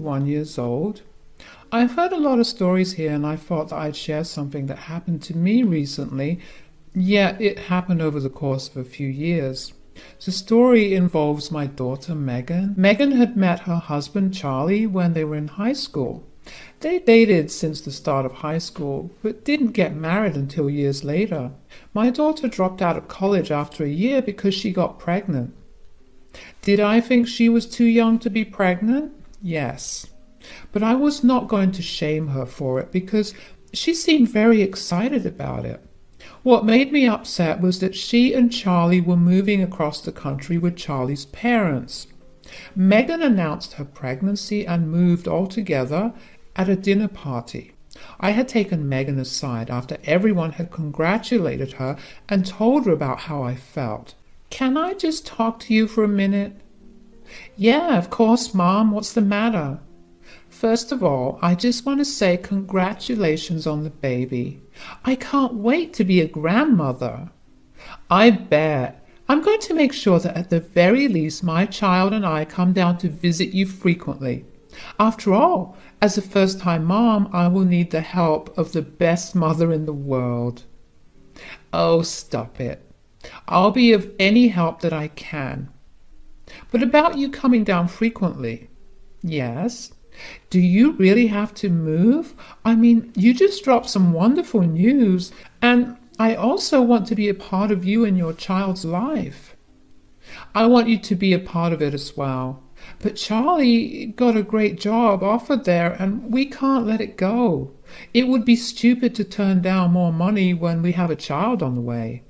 1 years old. I've heard a lot of stories here and I thought that I'd share something that happened to me recently. Yeah, it happened over the course of a few years. The story involves my daughter Megan. Megan had met her husband Charlie when they were in high school. They dated since the start of high school, but didn't get married until years later. My daughter dropped out of college after a year because she got pregnant. Did I think she was too young to be pregnant? Yes. But I was not going to shame her for it because she seemed very excited about it. What made me upset was that she and Charlie were moving across the country with Charlie's parents. Megan announced her pregnancy and moved all together at a dinner party. I had taken Megan aside after everyone had congratulated her and told her about how I felt. "Can I just talk to you for a minute?" "Yeah, of course, Mom. What's the matter?" "First of all, I just want to say congratulations on the baby. I can't wait to be a grandmother." "I bet. I'm going to make sure that at the very least my child and I come down to visit you frequently. After all, as a first-time mom, I will need the help of the best mother in the world." "Oh, stop it. I'll be of any help that I can." "But about you coming down frequently." "Yes. Do you really have to move? I mean, you just dropped some wonderful news, and I also want to be a part of you and your child's life." "I want you to be a part of it as well. But Charlie got a great job offered there, and we can't let it go. It would be stupid to turn down more money when we have a child on the way."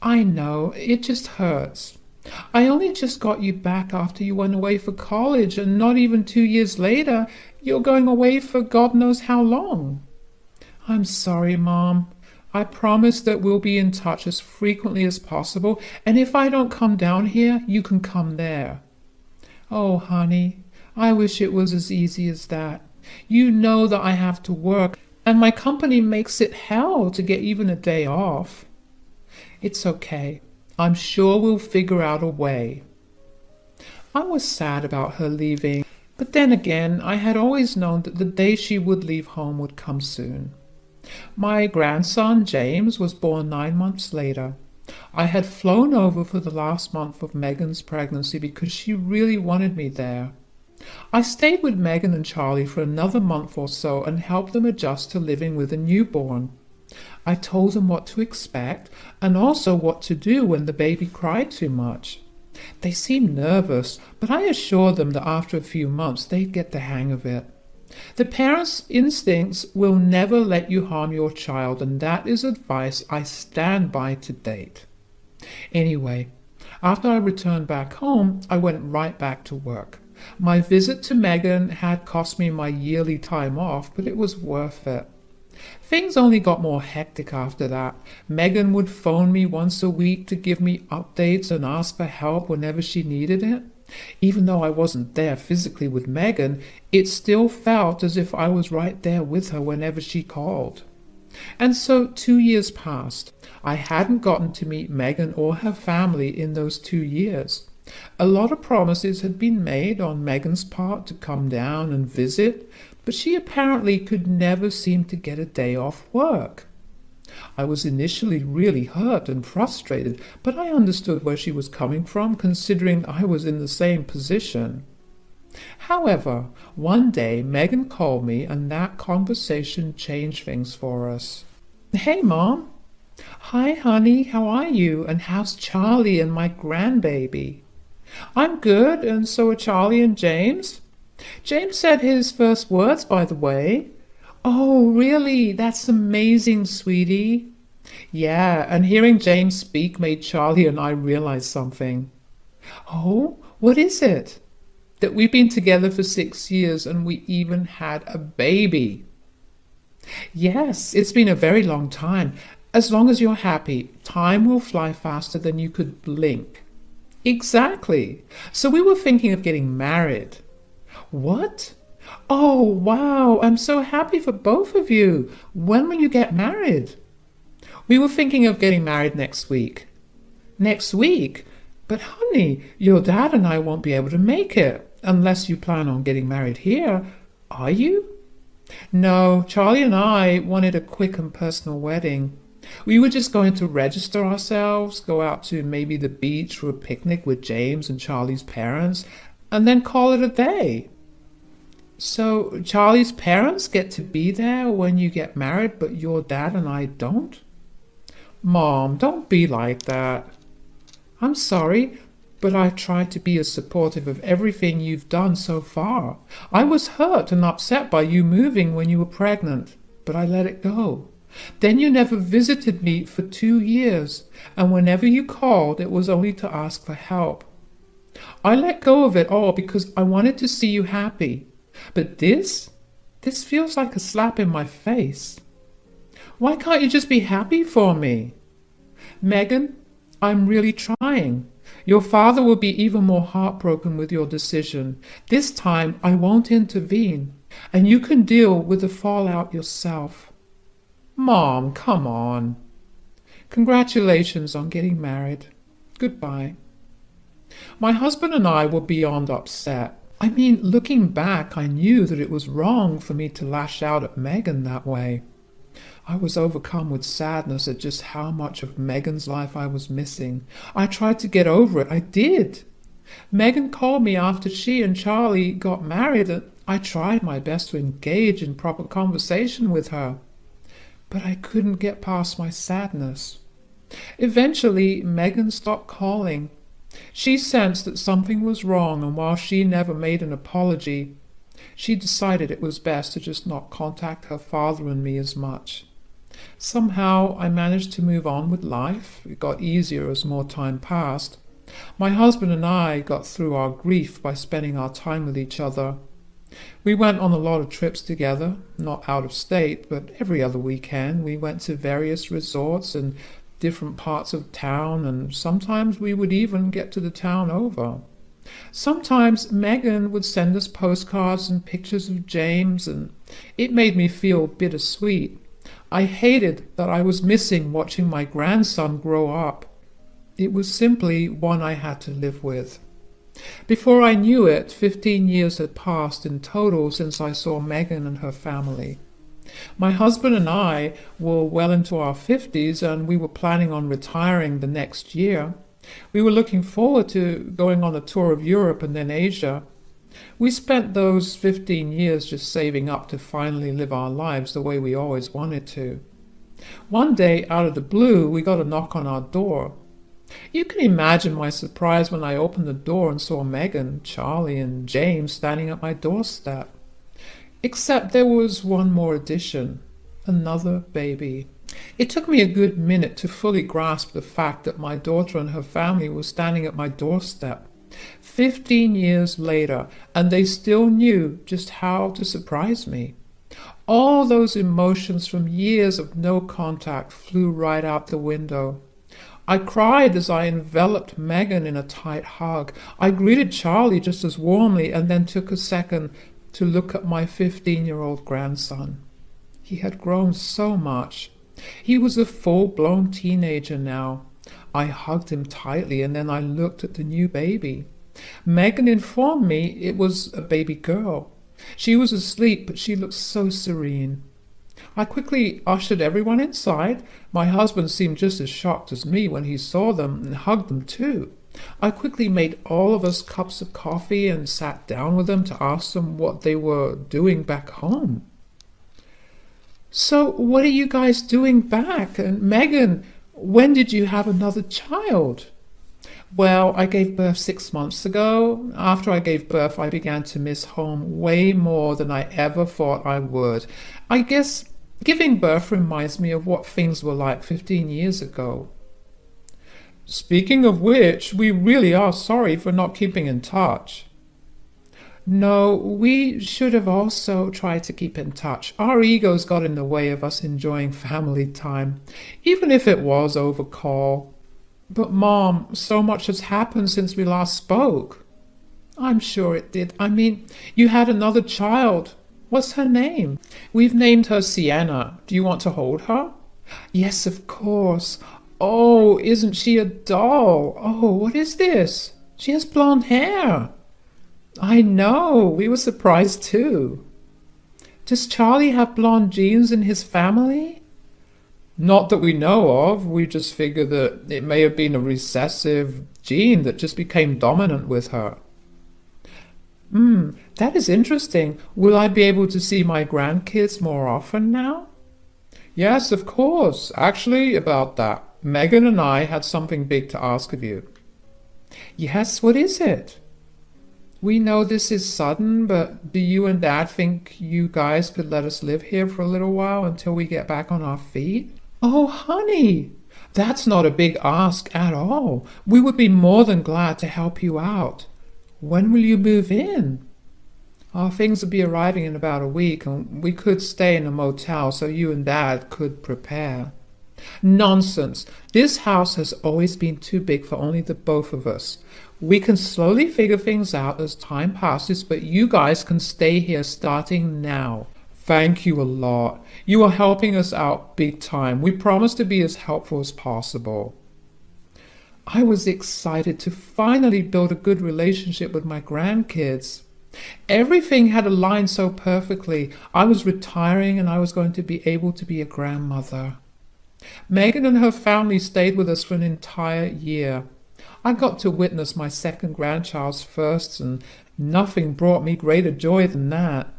"I know, it just hurts. I only just got you back after you went away for college, and not even 2 years later, you're going away for God knows how long." "I'm sorry, Mom. I promise that we'll be in touch as frequently as possible, and if I don't come down here, you can come there." "Oh, honey, I wish it was as easy as that. You know that I have to work, and my company makes it hell to get even a day off." "It's okay. I'm sure we'll figure out a way." I was sad about her leaving, but then again, I had always known that the day she would leave home would come soon. My grandson, James, was born 9 months later. I had flown over for the last month of Megan's pregnancy because she really wanted me there. I stayed with Megan and Charlie for another month or so and helped them adjust to living with a newborn. I told them what to expect and also what to do when the baby cried too much. They seemed nervous, but I assured them that after a few months they'd get the hang of it. The parents' instincts will never let you harm your child, and that is advice I stand by to date. Anyway, after I returned back home, I went right back to work. My visit to Megan had cost me my yearly time off, but it was worth it. Things only got more hectic after that. Megan would phone me once a week to give me updates and ask for help whenever she needed it. Even though I wasn't there physically with Megan, it still felt as if I was right there with her whenever she called. And so 2 years passed. I hadn't gotten to meet Megan or her family in those 2 years. A lot of promises had been made on Megan's part to come down and visit, but she apparently could never seem to get a day off work. I was initially really hurt and frustrated, but I understood where she was coming from, considering I was in the same position. However, one day Megan called me, and that conversation changed things for us. "Hey, Mom." "Hi, honey, how are you? And how's Charlie and my grandbaby?" "I'm good, and so are Charlie and James." "James said his first words, by the way." "Oh, really? That's amazing, sweetie." "Yeah, and hearing James speak made Charlie and I realize something." "Oh, what is it?" "That we've been together for 6 years and we even had a baby." "Yes, it's been a very long time. As long as you're happy, time will fly faster than you could blink." "Exactly. So we were thinking of getting married." "What? Oh, wow, I'm so happy for both of you. When will you get married?" "We were thinking of getting married next week." "Next week? But honey, your dad and I won't be able to make it. Unless you plan on getting married here, are you? No, Charlie and I wanted a quick and personal wedding. We were just going to register ourselves, go out to maybe the beach for a picnic with James and Charlie's parents, and then call it a day. So Charlie's parents get to be there when you get married, but your dad and I don't? Mom, don't be like that. I'm sorry, but I've tried to be as supportive of everything you've done so far. I was hurt and upset by you moving when you were pregnant, but I let it go. Then you never visited me for 2 years, and whenever you called, it was only to ask for help. I let go of it all because I wanted to see you happy. But this feels like a slap in my face. Why can't you just be happy for me? Megan, I'm really trying. Your father will be even more heartbroken with your decision. This time I won't intervene, and you can deal with the fallout yourself. Mom, come on. Congratulations on getting married. Goodbye. My husband and I were beyond upset. I mean, looking back, I knew that it was wrong for me to lash out at Megan that way. I was overcome with sadness at just how much of Megan's life I was missing. I tried to get over it. I did. Megan called me after she and Charlie got married, and I tried my best to engage in proper conversation with her. But I couldn't get past my sadness. Eventually, Megan stopped calling. She sensed that something was wrong, and while she never made an apology, she decided it was best to just not contact her father and me as much. Somehow I managed to move on with life. It got easier as more time passed. My husband and I got through our grief by spending our time with each other. We went on a lot of trips together, not out of state, but every other weekend. We went to various resorts in different parts of town, and sometimes we would even get to the town over. Sometimes Megan would send us postcards and pictures of James, and it made me feel bittersweet. I hated that I was missing watching my grandson grow up. It was simply one I had to live with. Before I knew it, 15 years had passed in total since I saw Megan and her family. My husband and I were well into our 50s, and we were planning on retiring the next year. We were looking forward to going on a tour of Europe and then Asia. We spent those 15 years just saving up to finally live our lives the way we always wanted to. One day, out of the blue, we got a knock on our door. You can imagine my surprise when I opened the door and saw Megan, Charlie, and James standing at my doorstep. Except there was one more addition, another baby. It took me a good minute to fully grasp the fact that my daughter and her family were standing at my doorstep. 15 years later, and they still knew just how to surprise me. All those emotions from years of no contact flew right out the window. I cried as I enveloped Megan in a tight hug. I greeted Charlie just as warmly, and then took a second to look at my 15-year-old grandson. He had grown so much. He was a full-blown teenager now. I hugged him tightly, and then I looked at the new baby. Megan informed me it was a baby girl. She was asleep, but she looked so serene. I quickly ushered everyone inside. My husband seemed just as shocked as me when he saw them, and hugged them too. I quickly made all of us cups of coffee and sat down with them to ask them what they were doing back home. So what are you guys doing back? And Megan, when did you have another child? Well, I gave birth 6 months ago. After I gave birth, I began to miss home way more than I ever thought I would. I guess giving birth reminds me of what things were like 15 years ago. Speaking of which, we really are sorry for not keeping in touch. No, we should have also tried to keep in touch. Our egos got in the way of us enjoying family time, even if it was over call. But Mom, so much has happened since we last spoke. I'm sure it did. I mean, you had another child. What's her name? We've named her Sienna. Do you want to hold her? Yes, of course. Oh, isn't she a doll? Oh, what is this? She has blonde hair. I know, we were surprised too. Does Charlie have blonde genes in his family? Not that we know of. We just figured that it may have been a recessive gene that just became dominant with her. That is interesting. Will I be able to see my grandkids more often now? Yes, of course. Actually, about that. Megan and I had something big to ask of you. Yes, what is it? We know this is sudden, but do you and Dad think you guys could let us live here for a little while until we get back on our feet? Oh, honey, that's not a big ask at all. We would be more than glad to help you out. When will you move in? Our things will be arriving in about a week, and we could stay in a motel so you and Dad could prepare. Nonsense. This house has always been too big for only the both of us. We can slowly figure things out as time passes, but you guys can stay here starting now. Thank you a lot. You are helping us out big time. We promise to be as helpful as possible. I was excited to finally build a good relationship with my grandkids. Everything had aligned so perfectly. I was retiring and I was going to be able to be a grandmother. Megan and her family stayed with us for an entire year. I got to witness my second grandchild's first, and nothing brought me greater joy than that.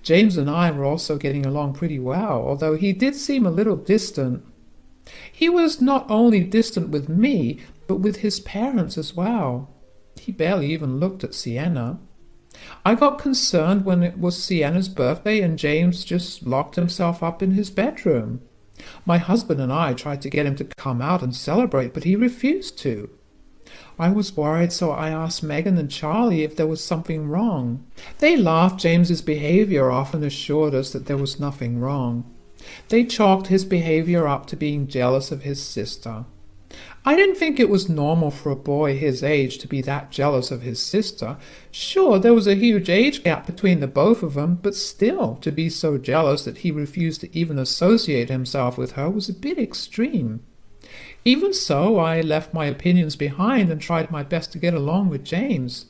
James and I were also getting along pretty well, although he did seem a little distant. He was not only distant with me, but with his parents as well. He barely even looked at Sienna. I got concerned when it was Sienna's birthday and James just locked himself up in his bedroom. My husband and I tried to get him to come out and celebrate, but he refused to. I was worried, so I asked Megan and Charlie if there was something wrong. They laughed James's behavior off and assured us that there was nothing wrong. They chalked his behavior up to being jealous of his sister. I didn't think it was normal for a boy his age to be that jealous of his sister. Sure, there was a huge age gap between the both of them, but still, to be so jealous that he refused to even associate himself with her was a bit extreme. Even so, I left my opinions behind and tried my best to get along with James.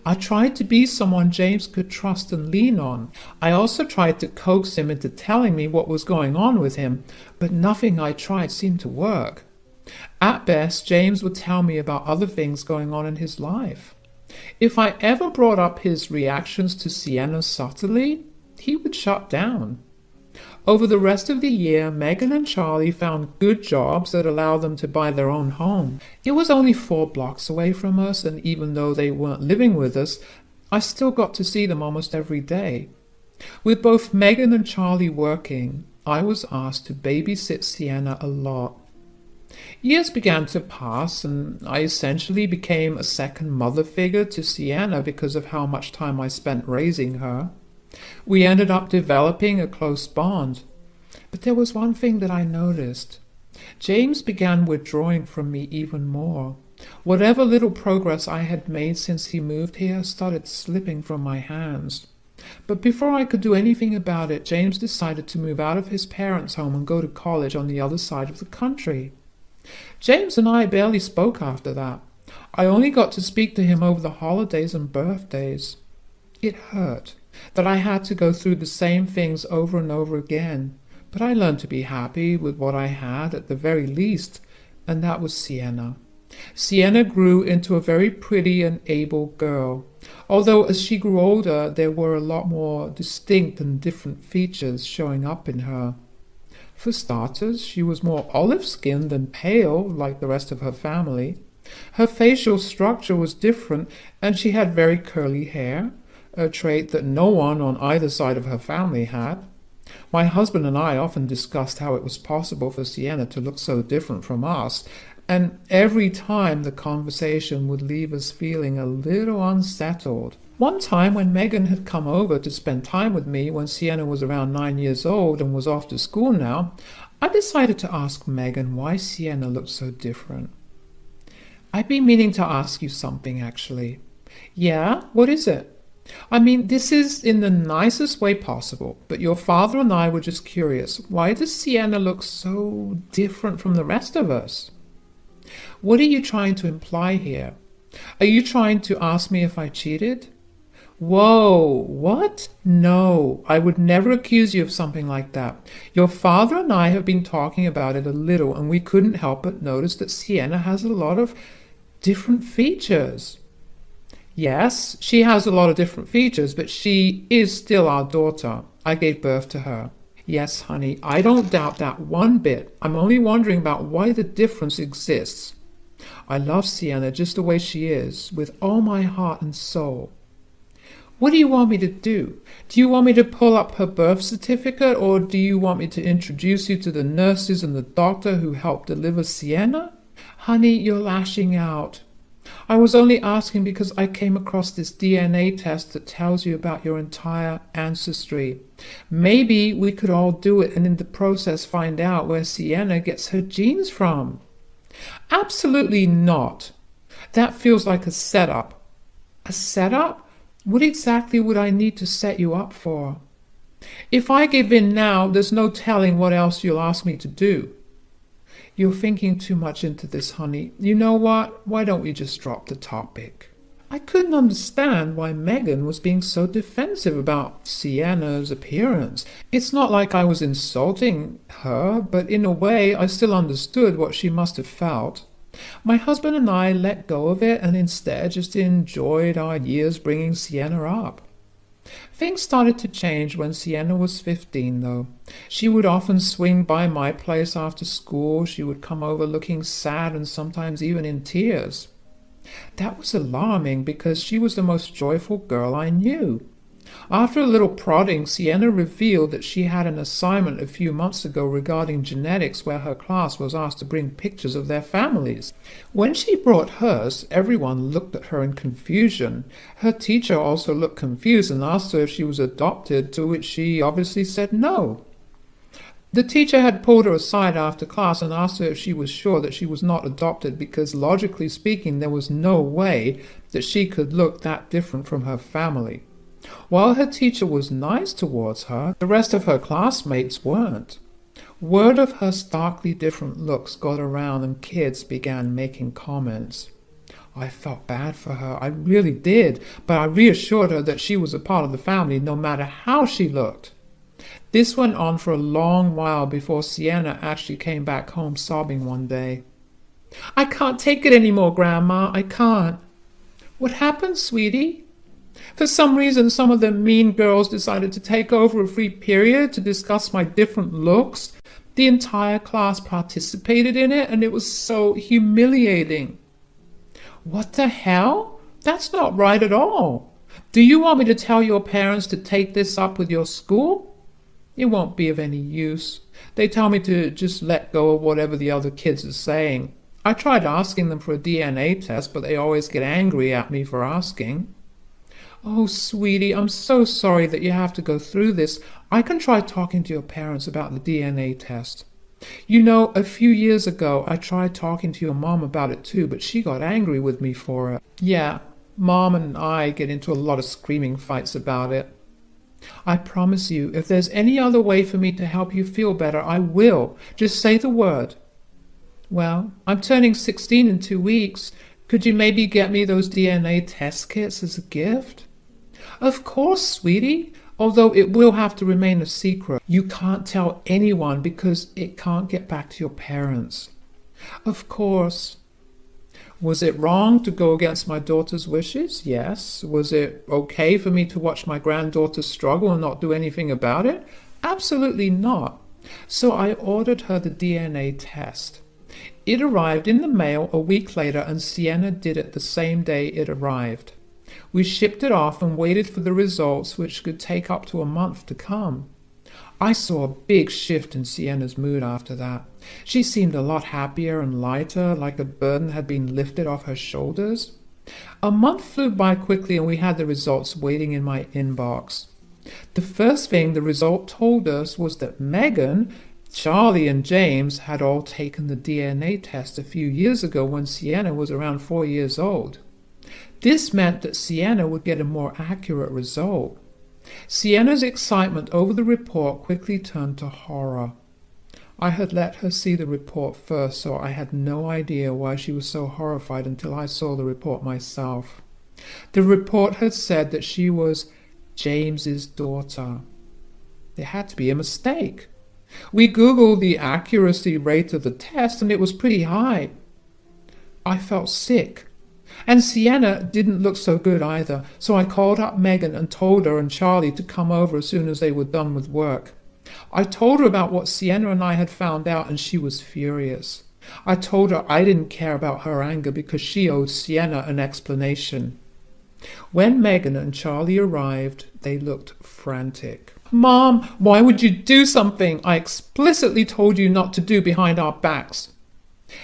I tried to be someone James could trust and lean on. I also tried to coax him into telling me what was going on with him, but nothing I tried seemed to work. At best, James would tell me about other things going on in his life. If I ever brought up his reactions to Sienna subtly, he would shut down. Over the rest of the year, Megan and Charlie found good jobs that allowed them to buy their own home. It was only 4 blocks away from us, and even though they weren't living with us, I still got to see them almost every day. With both Megan and Charlie working, I was asked to babysit Sienna a lot. Years began to pass, and I essentially became a second mother figure to Sienna because of how much time I spent raising her. We ended up developing a close bond. But there was one thing that I noticed. James began withdrawing from me even more. Whatever little progress I had made since he moved here started slipping from my hands. But before I could do anything about it, James decided to move out of his parents' home and go to college on the other side of the country. James and I barely spoke after that. I only got to speak to him over the holidays and birthdays. It hurt that I had to go through the same things over and over again, but I learned to be happy with what I had at the very least, and that was Sienna. Sienna grew into a very pretty and able girl, although as she grew older there were a lot more distinct and different features showing up in her. For starters, she was more olive-skinned than pale like the rest of her family. Her facial structure was different, and she had very curly hair, a trait that no one on either side of her family had. My husband and I often discussed how it was possible for Sienna to look so different from us, and every time the conversation would leave us feeling a little unsettled. One time when Megan had come over to spend time with me when Sienna was around 9 years old and was off to school now, I decided to ask Megan why Sienna looked so different. I've been meaning to ask you something, actually. Yeah? What is it? I mean, this is in the nicest way possible, but your father and I were just curious. Why does Sienna look so different from the rest of us? What are you trying to imply here? Are you trying to ask me if I cheated? Whoa, what? No, I would never accuse you of something like that. Your father and I have been talking about it a little, and we couldn't help but notice that Sienna has a lot of different features. Yes, she has a lot of different features, but she is still our daughter. I gave birth to her. Yes, honey, I don't doubt that one bit. I'm only wondering about why the difference exists. I love Sienna just the way she is, with all my heart and soul. What do you want me to do? Do you want me to pull up her birth certificate, or do you want me to introduce you to the nurses and the doctor who helped deliver Sienna? Honey, you're lashing out. I was only asking because I came across this DNA test that tells you about your entire ancestry. Maybe we could all do it and in the process find out where Sienna gets her genes from. Absolutely not. That feels like a setup. A setup? What exactly would I need to set you up for? If I give in now, there's no telling what else you'll ask me to do. You're thinking too much into this, honey. You know what? Why don't we just drop the topic? I couldn't understand why Megan was being so defensive about Sienna's appearance. It's not like I was insulting her, but in a way I still understood what she must have felt. My husband and I let go of it and instead just enjoyed our years bringing Sienna up. Things started to change when Sienna was 15, though. She would often swing by my place after school. She would come over looking sad and sometimes even in tears. That was alarming because she was the most joyful girl I knew. After a little prodding, Sienna revealed that she had an assignment a few months ago regarding genetics where her class was asked to bring pictures of their families. When she brought hers, everyone looked at her in confusion. Her teacher also looked confused and asked her if she was adopted, to which she obviously said no. The teacher had pulled her aside after class and asked her if she was sure that she was not adopted because, logically speaking, there was no way that she could look that different from her family. While her teacher was nice towards her, the rest of her classmates weren't. Word of her starkly different looks got around and kids began making comments. I felt bad for her, I really did, but I reassured her that she was a part of the family no matter how she looked. This went on for a long while before Sienna actually came back home sobbing one day. I can't take it anymore, Grandma, I can't. What happened, sweetie? For some reason, some of the mean girls decided to take over a free period to discuss my different looks. The entire class participated in it, and it was so humiliating. What the hell? That's not right at all. Do you want me to tell your parents to take this up with your school? It won't be of any use. They tell me to just let go of whatever the other kids are saying. I tried asking them for a DNA test, but they always get angry at me for asking. Oh, sweetie, I'm so sorry that you have to go through this. I can try talking to your parents about the DNA test. You know, a few years ago, I tried talking to your mom about it too, but she got angry with me for it. Yeah, Mom and I get into a lot of screaming fights about it. I promise you, if there's any other way for me to help you feel better, I will. Just say the word. Well, I'm turning 16 in 2 weeks. Could you maybe get me those DNA test kits as a gift? Of course, sweetie, although it will have to remain a secret. You can't tell anyone because it can't get back to your parents. Of course. Was it wrong to go against my daughter's wishes? Yes. Was it okay for me to watch my granddaughter struggle and not do anything about it? Absolutely not. So I ordered her the DNA test. It arrived in the mail a week later, and Sienna did it the same day it arrived. We shipped it off and waited for the results, which could take up to a month to come. I saw a big shift in Sienna's mood after that. She seemed a lot happier and lighter, like a burden had been lifted off her shoulders. A month flew by quickly and we had the results waiting in my inbox. The first thing the result told us was that Megan, Charlie and James had all taken the DNA test a few years ago when Sienna was around 4 years old. This meant that Sienna would get a more accurate result. Sienna's excitement over the report quickly turned to horror. I had let her see the report first, so I had no idea why she was so horrified until I saw the report myself. The report had said that she was James's daughter. There had to be a mistake. We Googled the accuracy rate of the test and it was pretty high. I felt sick. And Sienna didn't look so good either, so I called up Megan and told her and Charlie to come over as soon as they were done with work. I told her about what Sienna and I had found out and she was furious. I told her I didn't care about her anger because she owed Sienna an explanation. When Megan and Charlie arrived, they looked frantic. "Mom, why would you do something I explicitly told you not to do behind our backs?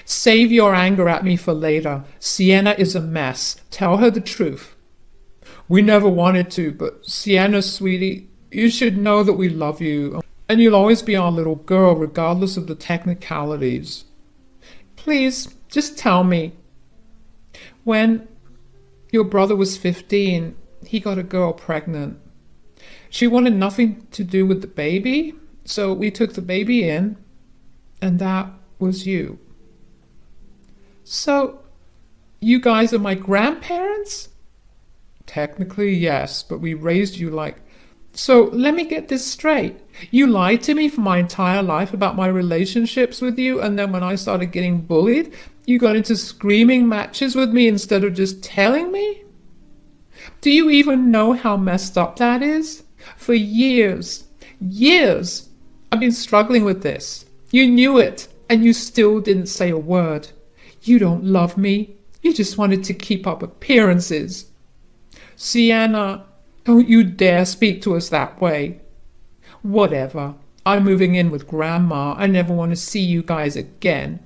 Save your anger at me for later. Sienna is a mess. Tell her the truth." "We never wanted to, but Sienna, sweetie, you should know that we love you, and you'll always be our little girl regardless of the technicalities. Please, just tell me. When your brother was 15, he got a girl pregnant. She wanted nothing to do with the baby, so we took the baby in, and that was you. So, you guys are my grandparents?" "Technically, yes, but we raised you like..." "So, let me get this straight. You lied to me for my entire life about my relationships with you, and then when I started getting bullied, you got into screaming matches with me instead of just telling me? Do you even know how messed up that is? For years, I've been struggling with this. You knew it, and you still didn't say a word. You don't love me. You just wanted to keep up appearances. Sienna, don't you dare speak to us that way. Whatever. I'm moving in with Grandma. I never want to see you guys again."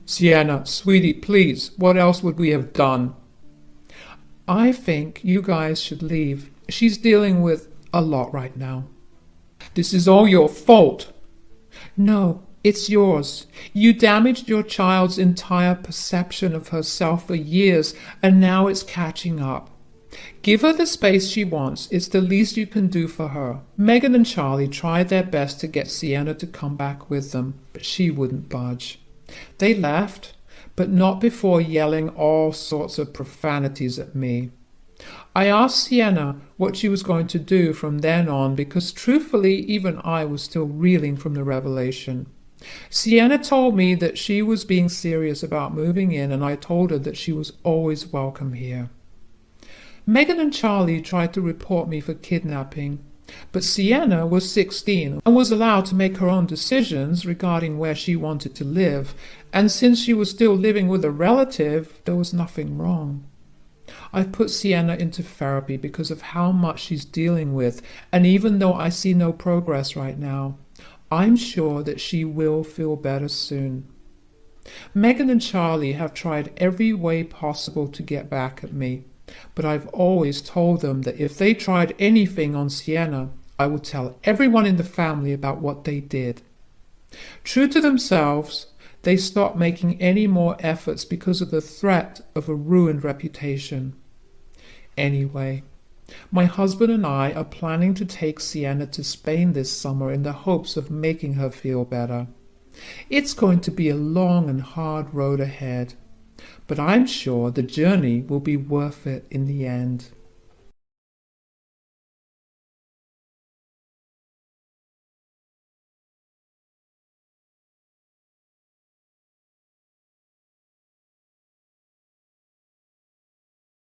"Sienna, sweetie, please, what else would we have done?" "I think you guys should leave. She's dealing with a lot right now." "This is all your fault." "No, it's yours. You damaged your child's entire perception of herself for years, and now it's catching up. Give her the space she wants. It's the least you can do for her." Megan and Charlie tried their best to get Sienna to come back with them, but she wouldn't budge. They left, but not before yelling all sorts of profanities at me. I asked Sienna what she was going to do from then on because truthfully even I was still reeling from the revelation. Sienna told me that she was being serious about moving in, and I told her that she was always welcome here. Megan and Charlie tried to report me for kidnapping, but Sienna was 16 and was allowed to make her own decisions regarding where she wanted to live, and since she was still living with a relative, there was nothing wrong. I've put Sienna into therapy because of how much she's dealing with, and even though I see no progress right now, I'm sure that she will feel better soon. Megan and Charlie have tried every way possible to get back at me, but I've always told them that if they tried anything on Sienna, I would tell everyone in the family about what they did. True to themselves, they stopped making any more efforts because of the threat of a ruined reputation. Anyway, my husband and I are planning to take Sienna to Spain this summer in the hopes of making her feel better. It's going to be a long and hard road ahead, but I'm sure the journey will be worth it in the end.